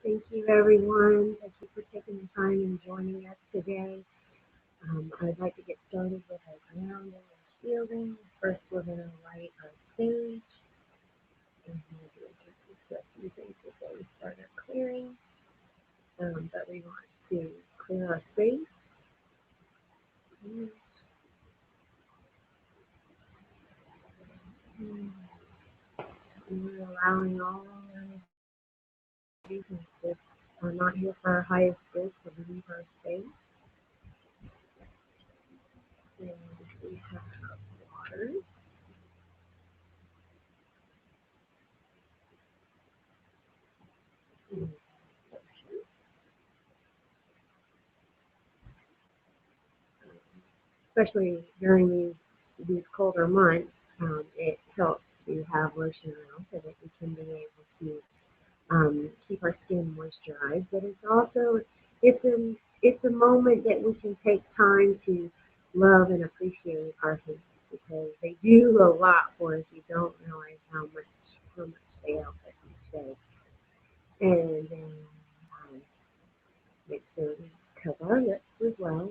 Thank you, everyone. Thank you for taking the time and joining us today. I'd like to get started with our grounding and shielding. First, we're going to light our sage, and we'll do just a few things before we start our clearing. But we want to clear our space. And we're allowing all our energies that are not here for our highest good to leave our space. And we have water. Especially during these colder months, it helps to have lotion around so that we can be able to keep our skin moisturized. But it's also it's a moment that we can take time to love and appreciate our hands because they do a lot for us. You don't realize how much they help us each day. And then make sure we cover our lips as well.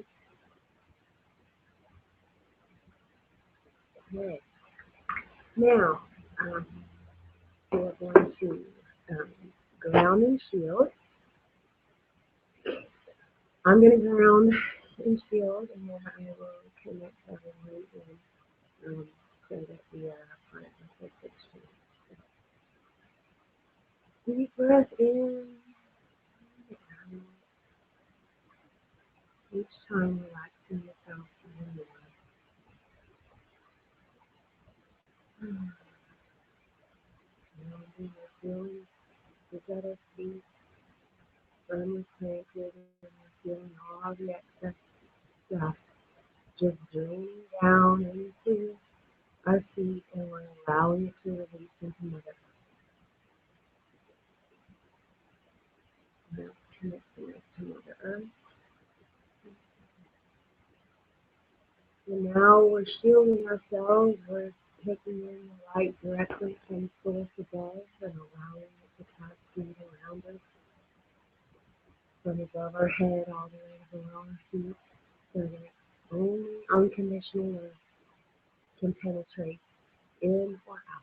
Okay. Now, um, we're going to um, ground and shield. I'm going to ground and shield, and then I will connect everyone so that we are a part of this exchange. Deep breath in, and each time relaxing yourself even more. Grounding your feelings, you got to be firmly planted, and you're feeling all the excess stuff just draining down into our feet, and we're allowing it to release into Mother Earth. Now connecting us to Mother Earth. And now we're shielding ourselves. We're taking in the light directly from source above and allowing it to cascade around us from above our head all the way below our feet so that only unconditional love can penetrate in or out.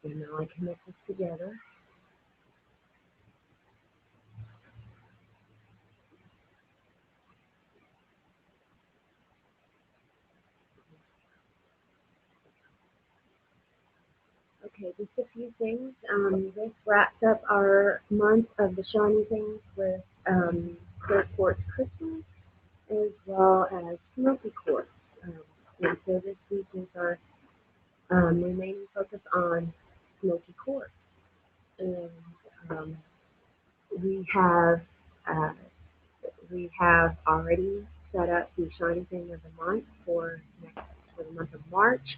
And now I connect us together. Okay, just a few things. This wraps up our month of the shiny things with clear quartz crystals as well as smoky quartz. Um, and so this week is our remaining focus on smoky quartz. And um, we have uh, we have already set up the shiny thing of the month for the month of March.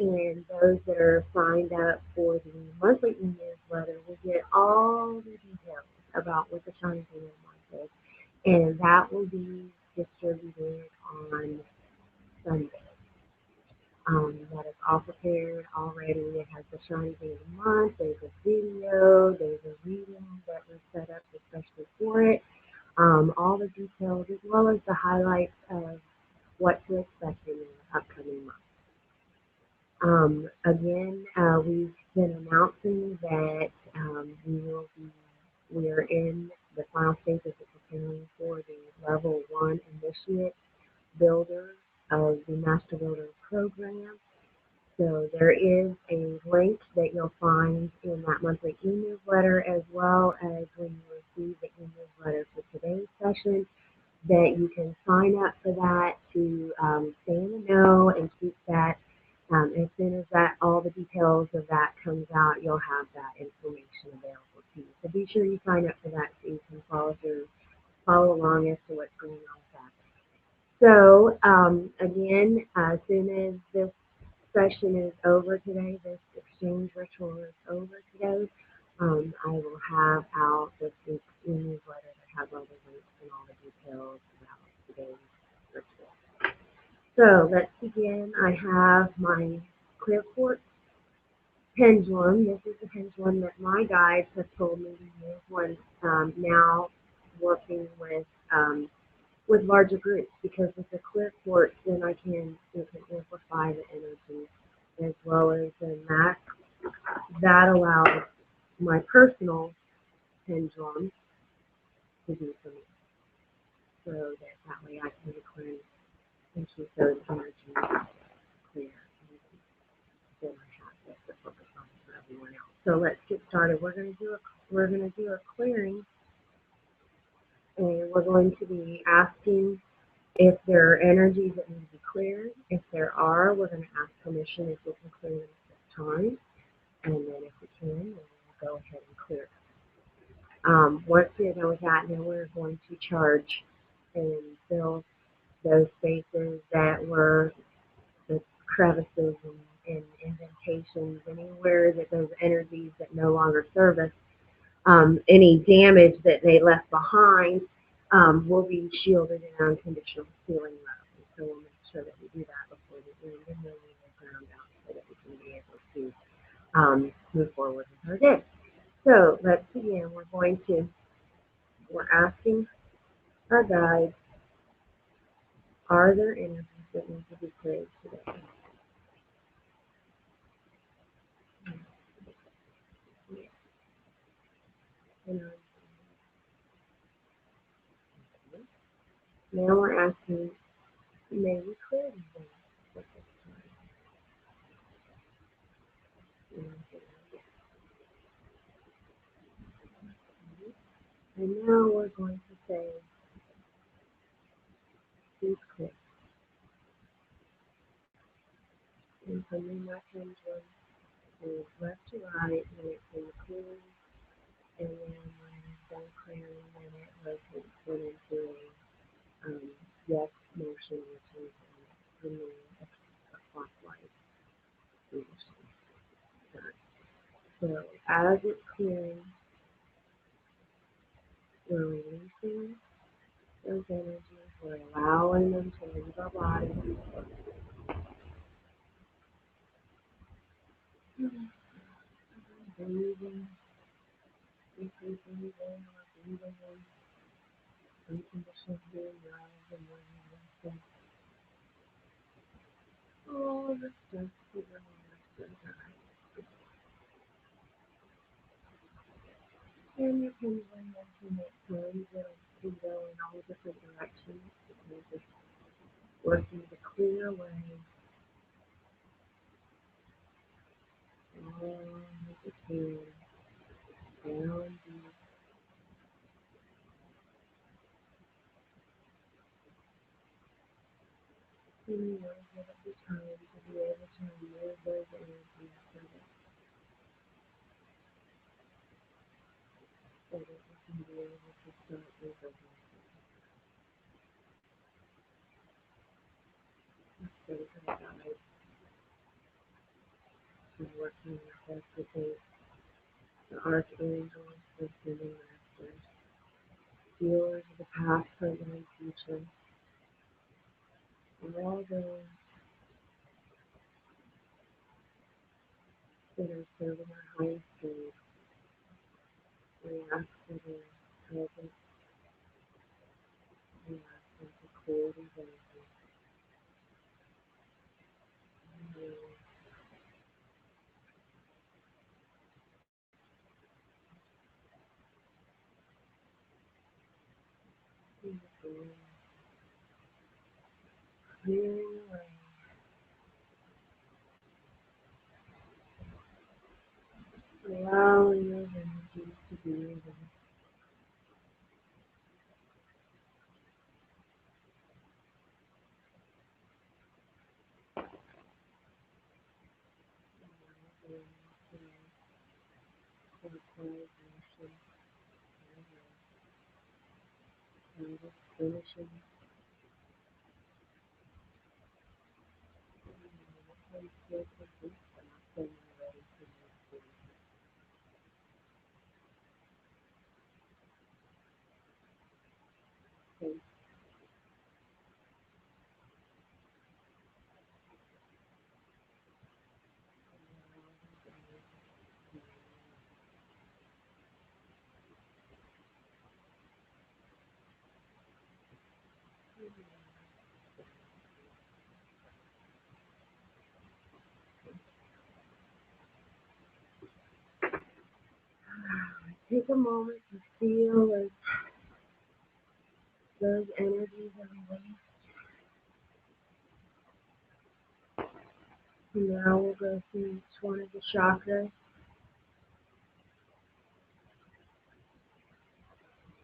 And those that are signed up for the monthly e-newsletter will get all the details about what the shiny thing of the month is. And that will be distributed on Sunday. That is all prepared already. It has the shiny thing of the month. There's a video. There's a reading that was set up especially for it. All the details as well as the highlights of what to expect in the upcoming month. Again, we've been announcing that we are in the final stages of preparing for the level 1 initiate builder of the Master Builder program. So there is a link that you'll find in that monthly e-newsletter as well as when you receive the e-newsletter for today's session that you can sign up for that to stay in the know and keep that. As soon as all the details of that comes out, you'll have that information available to you. So be sure you sign up for that so you can follow along as to what's going on with that. So again, as soon as this session is over today, this exchange ritual is over today, I will have out this week's e-newsletter that has all the links and all the details about today's ritual. So let's begin. I have my clear quartz pendulum. This is the pendulum that my guides have told me to use when now working with larger groups, because with the clear quartz, then it can amplify the energy as well as then that allows my personal pendulum to do for me, so that way I can cleanse and keep those energies clear. Then I have this to focus on for everyone else. So let's get started. We're gonna do a clearing, and we're going to be asking if there are energies that need to be cleared. If there are, we're going to ask permission if we can clear them at this time, and then if we can, then we'll go ahead and clear it. Once we're done with that, now we're going to charge and fill those spaces that were the crevices and indentations, anywhere that those energies that no longer serve us, any damage that they left behind will be shielded in unconditional healing love. And so we'll make sure that we do that before the end, and then we will ground out so that we can be able to move forward with our day. So let's begin. We're asking our guides, are there energies that need to be cleared today? And now we're asking, may we clear these energies at this time? And now we're going to say, please click. And from my pendulum, move left to right, and it's in the clearing. And then when I'm done clearing, then it rotates it into a yes motion, which is a clockwise motion. So as it's clearing, we're releasing those energies, we're allowing them to leave our body. Breathing, increasing the air, breathing in unconditional healing love, and releasing all the stuff that we're and you can learn to make turns that can go in all different directions, because it's working to clear away all the pain down deep. And you want to give it the time to be able to remove those energies so that you can be able to start moving. So our guides and working with us with the archangels, the human masters, healers of the past, present, and future, and all those that are serving our highest good. We ask for their presence, we ask them to clear these energies. Clearing away, allowing those energies to be released. Finishing. Take a moment to feel as those energies are released. And now we'll go through each one of the chakras.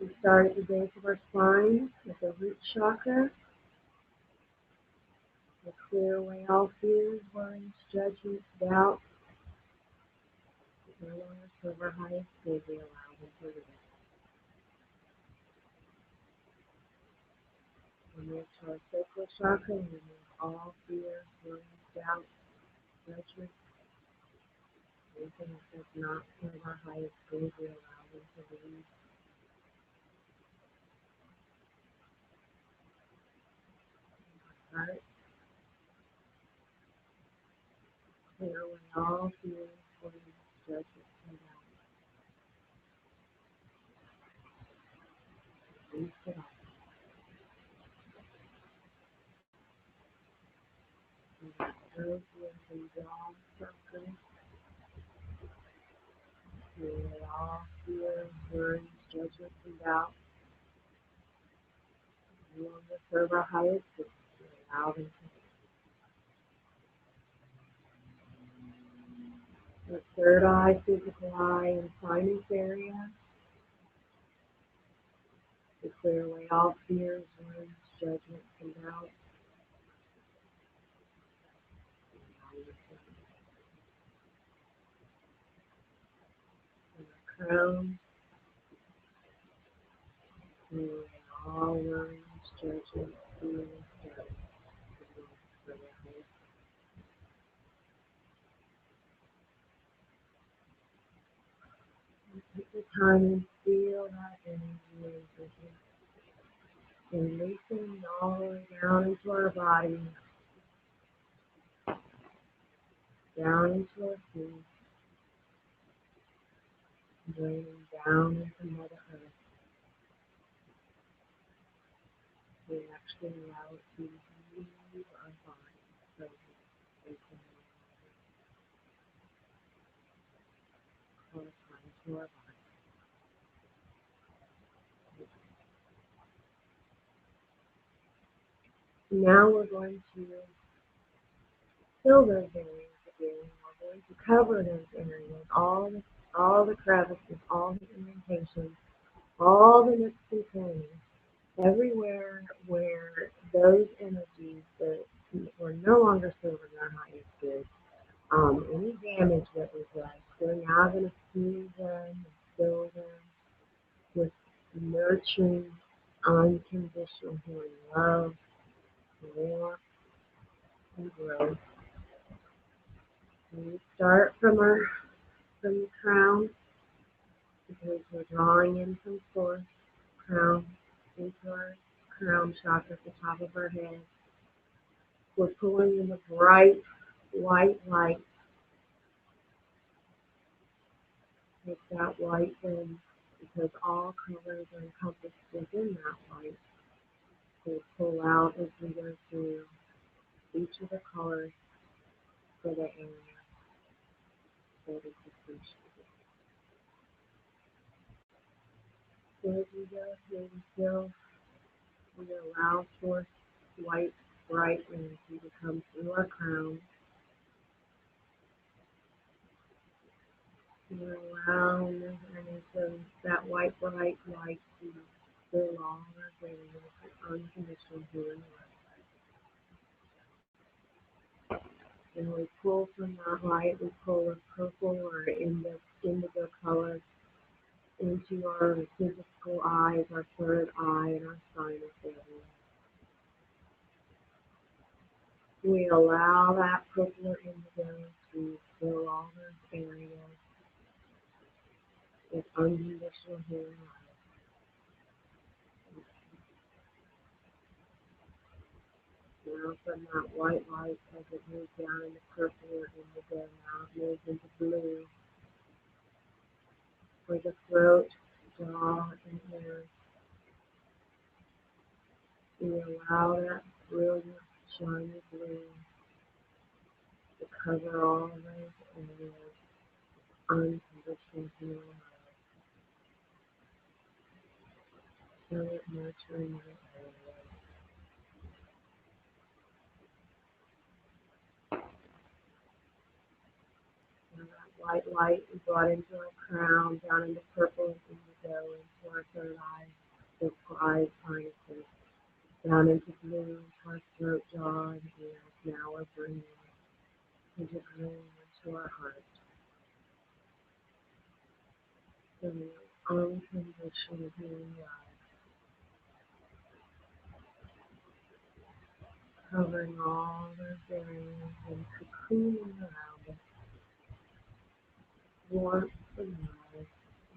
We start at the base of our spine with the root chakra. We clear away all fears, worries, judgments, doubts. No longer serve our highest good. We allow them to live. We move to our sacral chakra and remove all fears, worries, doubts, judgments. Anything that does not serve our highest good, we allow them to leave. Our heart, clear away all fears, worries, judgments, and doubts. Release it all. We let go of the jaw chakra. We let all fears, worries, judgments, and doubts no longer serve our highest good. We allow them to leave. The third eye, physical eye, and sinus area. We clear away all fears, worries, judgments, and doubts. And our crown, clear away all worries, judgments, fears, doubts. Take the time and feel that energy and releasing all the way down into our body, down into our feet, draining down into Mother Earth. We actually allow it to leave our body so we can call time to our body. Now we're going to fill those areas again. We're going to cover those areas, all the crevices, all the indentations, all the nooks and crannies, everywhere where those energies that were no longer serving our highest good, any damage that was left, we're now going to smooth them and fill them with nurturing, unconditional healing love, warmth, and growth. And we start from the crown because we're drawing in from source, crown into our crown chakra at the top of our head. We're pulling in the bright white light. Take that light in because all colors are encompassed within that light. So pull out as we go through each of the colors for the area that is appreciated. So as we go through, we allow source white bright energy to come through our crown. We're allowing that white bright light to fill all our areas with unconditional healing light. And we pull from that light, we pull a purple or indigo color into our physical eyes, our third eye, and our sinus area. We allow that purple or indigo to fill all those areas with unconditional healing light. Now from that white light as it moves down into purple or indigo, now it moves into blue for the throat, jaw, and ears. We allow that brilliant, shiny blue to cover all those areas, unconditional healing, so it nurturing your areas. And that white light we brought into our crown, down into purple and indigo, into our third eye, physical eyes, sinuses, down into blue, into our throat, jaw, and ears. Now we're bringing into green, into our heart. Feeling unconditional healing love, covering all those areas and cocooning around us. Warmth and love,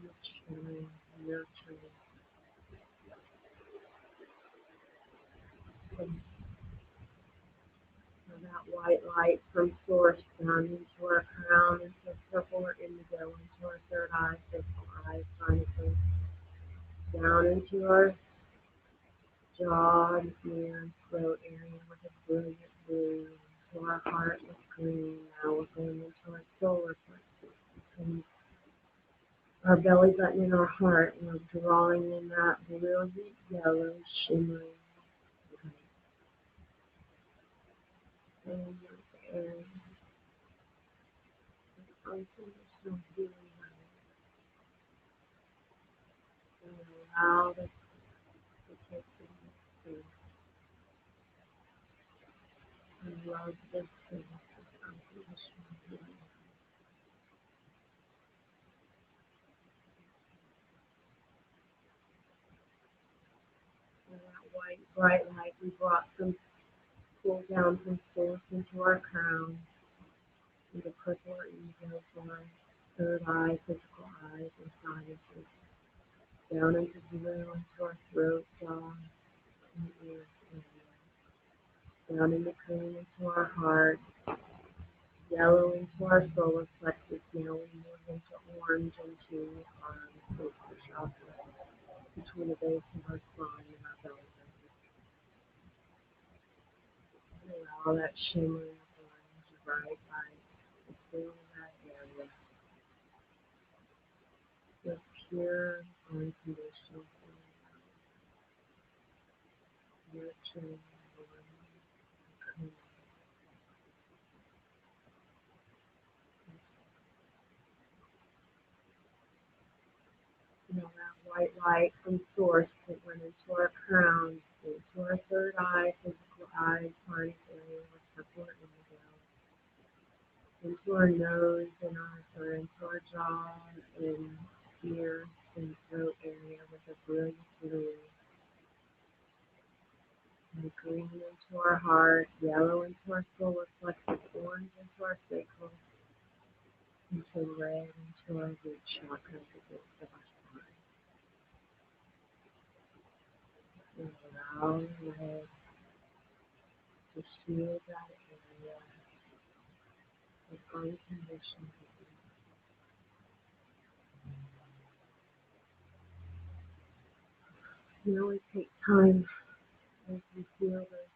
maturing, nurturing, from that white light from source down into our crown, into purple or indigo, into our third eye, physical eye, sinuses, down into our jaw and ear and throat area with a brilliant blue, into our heart with green. Now we're going into our solar plexus, between our belly button and our heart, and we're drawing in that brilliant yellow shimmering light. And this area of unconditional healing light. And allow this to take in this space. And love this space of unconditional healing. And that white, bright light we brought from pull down from source into our crown, into purple or indigo for our third eye, physical eyes, and sinuses, down into blue, into our throat, jaw, and ears, down into green, into our heart, yellow into our solar plexus. Now we move into orange, into our sacral chakra, between the base of our spine and our belly button. Allow that shimmering orange, bright light to fill that area with pure, unconditional nurturing, warming, cooling. You know, that white light from source that went into our crown, into our third eye, physical eye, sinus area with purple indigo, into our nose and into our jaw and ear and throat area with a brilliant blue, and green into our heart, yellow into our solar plexus, orange into our sacral, into red into our root chakra, the base of our spine. And allow red to shield that area with unconditional healing. Now we take time as we feel this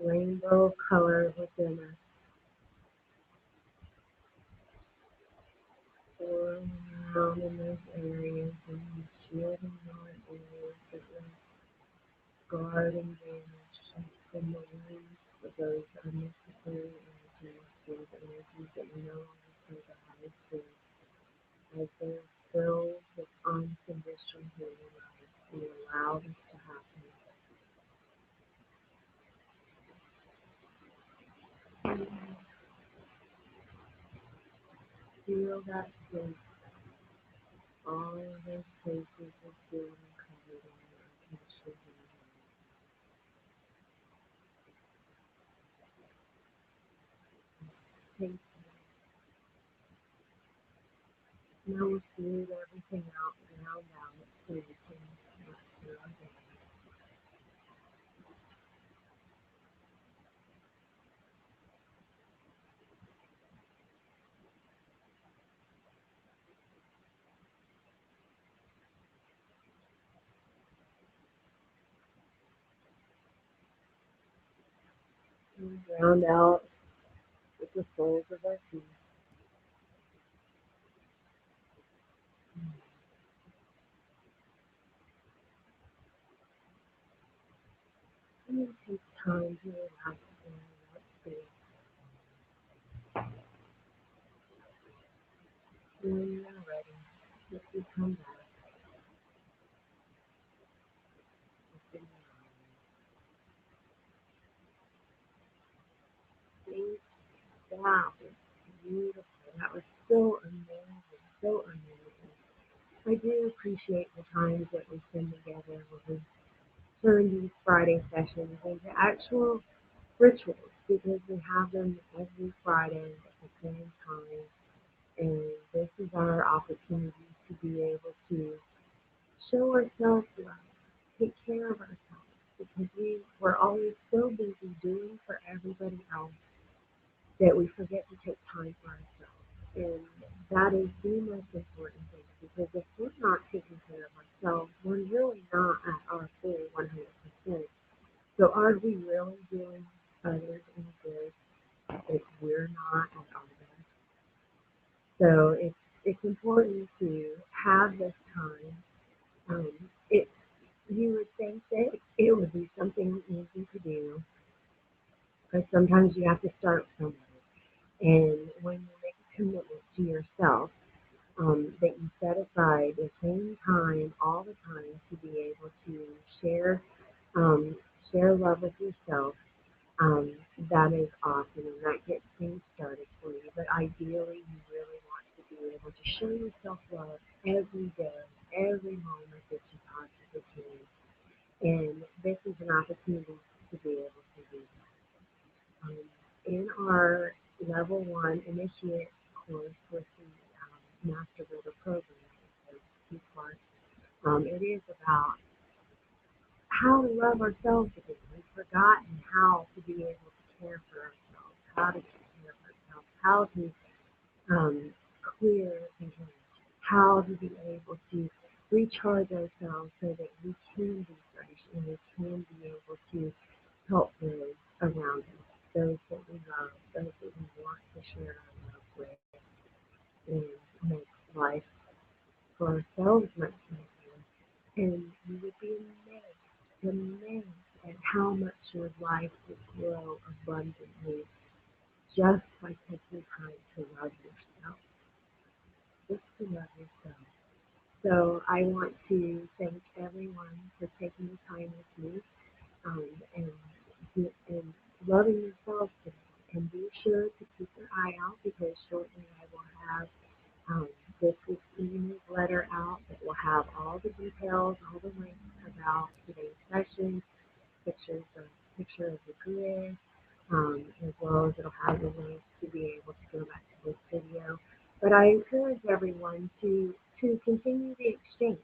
rainbow of color within us, swirling around in those areas and shielding those areas that were scarred and damaged from the wounds of those unnecessary energies, those energies that we no longer survive to, as they're filled with unconditional healing light. We allow this to happen. Feel that space, all of those places are filled and covered in unconditional healing. Take now we smooth everything out, ground out, so we can not feel again. and drowned out with the soles of our feet. And then take time to relax in that space. When you're ready, if you come back, open your eyes. That was beautiful. That was so amazing. So amazing. I do appreciate the times that we spend together when we turn these Friday sessions into actual rituals because we have them every Friday at the same time. And this is our opportunity to be able to show ourselves love, take care of ourselves because we're always so busy doing for everybody else that we forget to take time for ourselves. And that is the most important thing because if we're not taking care of ourselves, we're really not at our full 100%. So are we really doing others any good if we're not at our best? So it's important to have this time. Um, it you would think that it would be something easy to do, but sometimes you have to start somewhere. And when you make a commitment to yourself, that you set aside the same time all the time to be able to share um, share love with yourself, um, that is awesome and that gets things started for you. But ideally, you really want to be able to show yourself love every day, every moment that you possibly can. And this is an opportunity to be able to do that. In our level one initiate course with the Master Builder program, so two parts, it is about how to love ourselves again. We've forgotten how to be able to care for ourselves, how to take care of ourselves, how to clear the energy, how to be able to recharge ourselves so that we can be fresh and we can be able to help those around us, those that we love, those that we want to share our love with, and make life for ourselves much easier. And you would be amazed at how much your life would grow abundantly just by taking time to love yourself, just to love yourself. So I want to thank everyone for taking the time with me um, and, and loving yourself today. And be sure to keep your eye out because shortly I will have um, this week's e-newsletter out that will have all the details, all the links about today's session, pictures of picture of the grid, as well as it'll have the links to be able to go back to this video. But I encourage everyone to continue the exchange.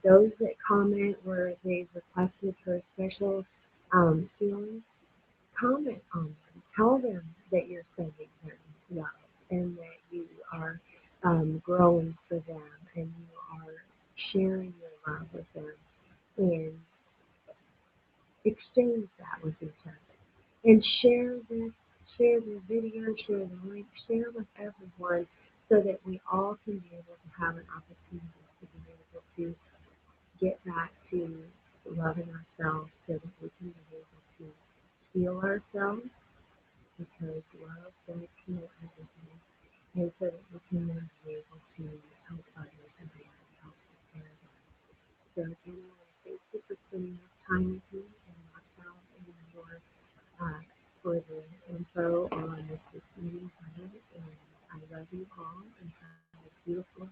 Those that comment where they've requested for special healing, comment on them. Tell them that you're sending them love and that you are growing for them and you are sharing your love with them and exchange that with each other. And share the video, share the link, share with everyone so that we all can be able to have an opportunity to be able to get back to loving ourselves so that we can be able to heal ourselves because love does heal everything. And so that we can then be able to help others and be able to help take care of them. So again, I want to thank you for spending this time with me and myself and your for the info on this meeting. And I love you all and have a beautiful,